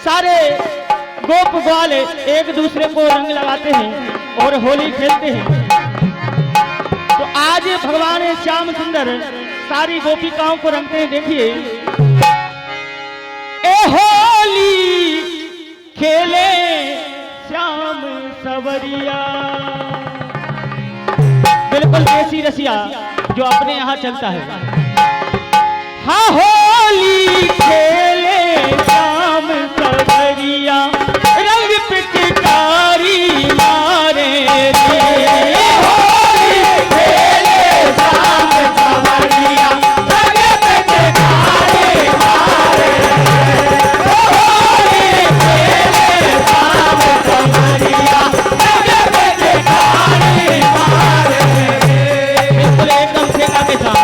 सारे गोप ग्वाल एक दूसरे को रंग लगाते हैं और होली खेलते हैं। तो आज भगवान श्याम सुंदर सारी गोपिकाओं को रंगते हैं। देखिए, ए होली खेले श्याम सवरिया, बिल्कुल देसी रसिया जो अपने यहाँ चलता है। हाँ, होली खेले श्याम सवरिया, रंग पिचकारी मारे रे। होली खेले श्याम सवरिया, रंग पिचकारी मारे रे। होली खेले श्याम सवरिया, रंग पिचकारी मारे रे। बिल्कुल एकदम ठेका के साथ,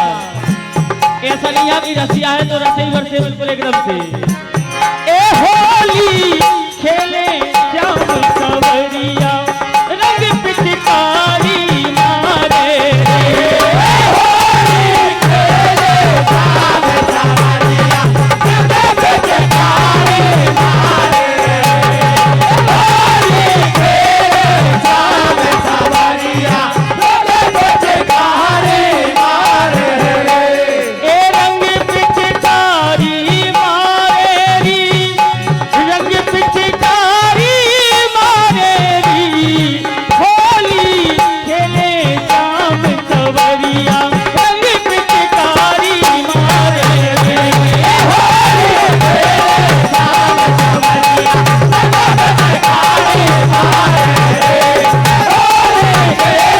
ऐसा नहीं है कि रसिया है तो रसे ही बरसे, बिल्कुल एकदम से। ए होली खेले श्याम सवरिया, रंग पिचकारी मारे रे। होली खेले श्याम सवरिया, रंग पिचकारी मारे रे। होली खेले श्याम सवरिया, रंग पिचकारी मारे रे। ए रंग पिचकारी मारे री, रंग पिचकारी मारे री। होली खेले श्याम सवरिया, रंग पिचकारी मारे रे। होली खेले श्याम सवरिया, रंग पिचकारी मारे रे। होली खेले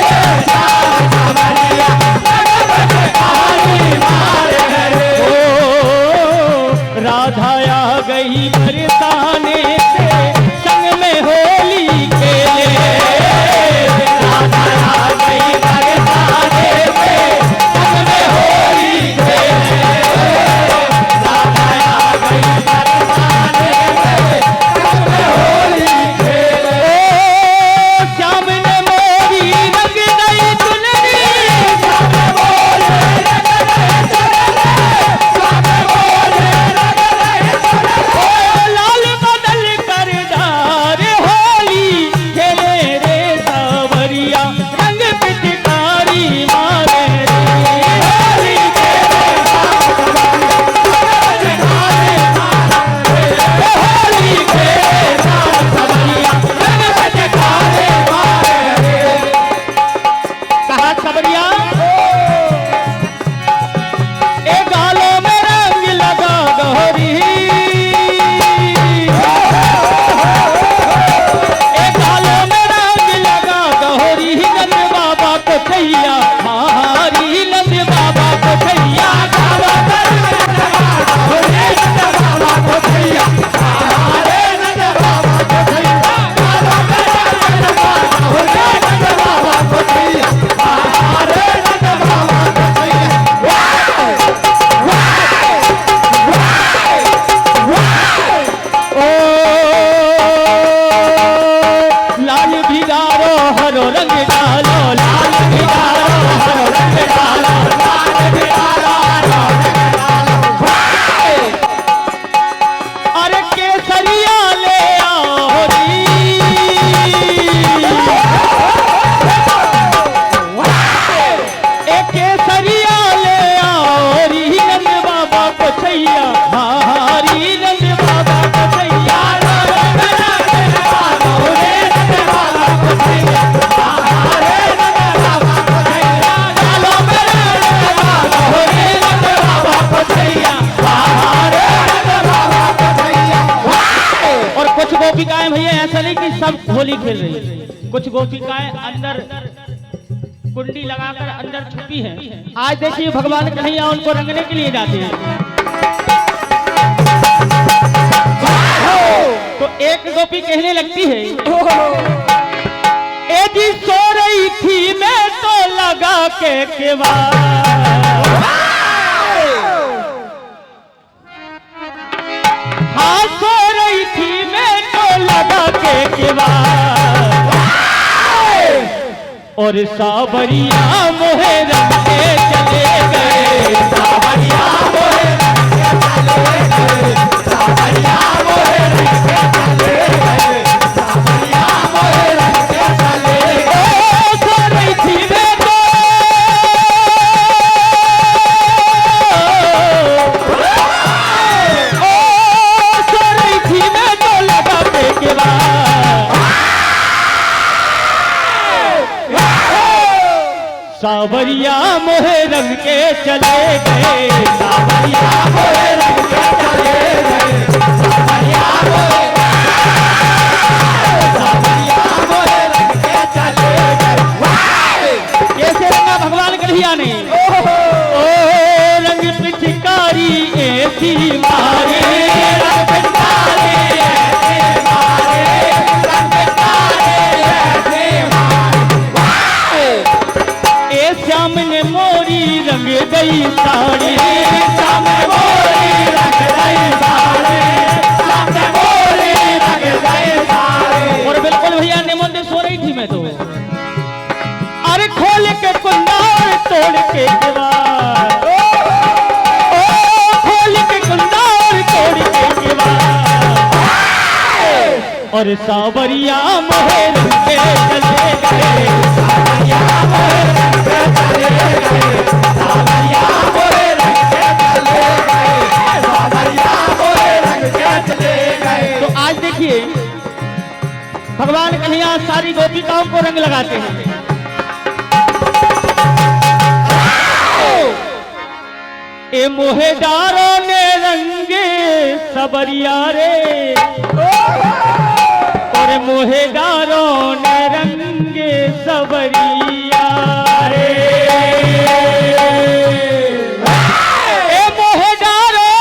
श्याम सवरिया, रंग पिचकारी मारे रे। ओ राधा आ गई बरसाने से, संग में होली खेले। राधा आ गई बरसाने से, संग में होली खेले। राधा आ गई बरसाने से, संग में होली खेले। ओ श्याम ने मोरी रंग गई चुनरी, श्याम बोले रंग गई चुनरी, श्याम बोले रंग गई चुनरी। ओ लाल बदल कर दार, होली खेले रे सावरिया, रंग पिचकारी मारे रे। होली खेले श्याम सवरिया, रंग पिचकारी मारे रे। होली खेले श्याम सवरिया, रंग पिचकारी मारे रे। कहा सवरिया, ए गालों में रंग लगा गौरी, ए गालों में रंग लगा गौरी। नंद बाबा को छैया हारी, नंद बाबा को छैया गावा कर लगा गौरी। नंद बाबा को छैया हारे, नंद बाबा को छैया गावा कर लगा गौरी। नंद बाबा को छैया हारे, नंद बाबा को छैया। ओ लाल भिगारो हरो रंग डालो, लाल भिगारो हरो रंग डालो, लाल भिगारो हरो रंग डालो। अरे केसरिया ले आओ री, ए केसरिया ले आओ री। नंद बाबा को छैया हारी, नंद बाबा को छैया रंग लगा गौरी। नंद बाबा को छैया हारे, नंद बाबा को छैया गालों में रंग लगा गौरी। नंद बाबा को छैया हारे, नंद बाबा को छैया। और कुछ गोपिकाएं भैया ऐसा नहीं कि सब होली खेल रही है, कुछ गोपिकाएं अंदर कुंडी लगाकर अंदर छुपी हैं। आज देखिए भगवान कन्हैया उनको रंगने के लिए जाते हैं। तो एक गोपी कहने लगती है, ए जी सो रही थी मैं तो लगा के केवाड़, हाँ सो रही थी मैं तो लगा के केवाड़। और सावरिया मोहे रंग के चले गए, सावरिया मोहे रंग के चले गए, सावरिया मोहे रंग के सावरिया मोहे रंग के चले गए, सावरिया मोहे रंग के चले गए, सावरिया मोहे रंग के चले गए। कैसे रंगा भगवान कन्हैया ने, ओ रंग पिचकारी ऐसी मारे, रंग पिचकारी ऐसे मारे, रंग पिचकारी ऐसे मारे। ए श्याम ने मोरी रंग गई साड़ी, श्याम ने मोरी रंग गई साड़ी, श्याम ने मोरी रंग गई साड़ी। और बिल्कुल भैया निमंद सो रही थी मैं तो, अरे खोल के कुंडा और तोड़ के दीवार, ओ खोल के कुंडा और तोड़ के दीवार, और सावरिया मोहे रंग के चले गए, सावरिया मोहे रंग के चले गए, सावरिया मोहे रंग के चले गए, सावरिया मोहे रंग के चले गए। तो आज देखिए भगवान कन्हैया सारी गोपिकाओं को रंग लगाते हैं। ए मोहेदारों ने रंगे सबरिया रे, और मोहेदारों ने रंगे सबरिया रे, ए मोहेदारों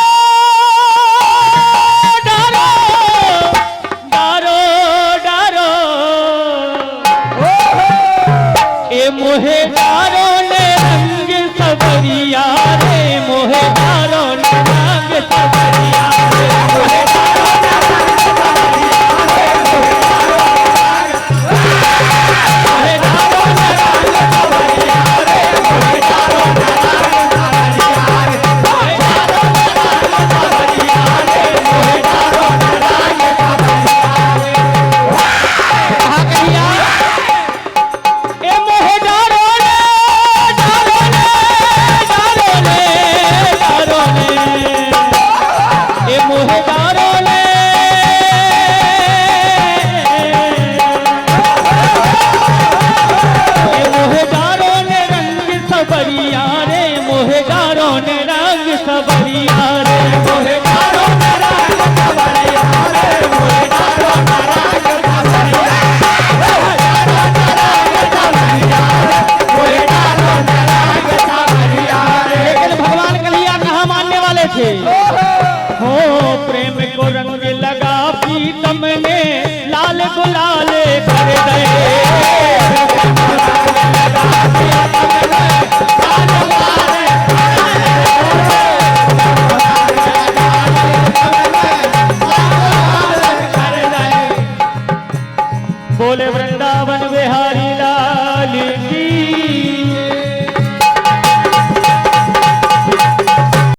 डारो डारो डारो, ए मोहेदारों ने रंग सबरिया रे, मोहेदारों ने रंग सबरिया रे, मोहेदारों ने रंग सबरिया रे, मोहेदारों ने रंग सबरिया रे, मोहेदारों ने रंग सबरिया रे, मोहेदारों ने रंग सबरिया रे। कहा कहिया ए मोहेदारों ने डारो ने डारो ने डारो ने, ए मोहेदारों ने रंग सबरिया रे, मोहेदारों ने रंग सबरिया रे, मोहेदारों ने रंग सबरिया रे, मोहेदारों ने रंग सबरिया रे। लेकिन भगवान कन्हैया कहाँ मानने वाले थे, हो प्रेम को रंग लगा प्रीतम ने लाल गुलाल कर गए, बोले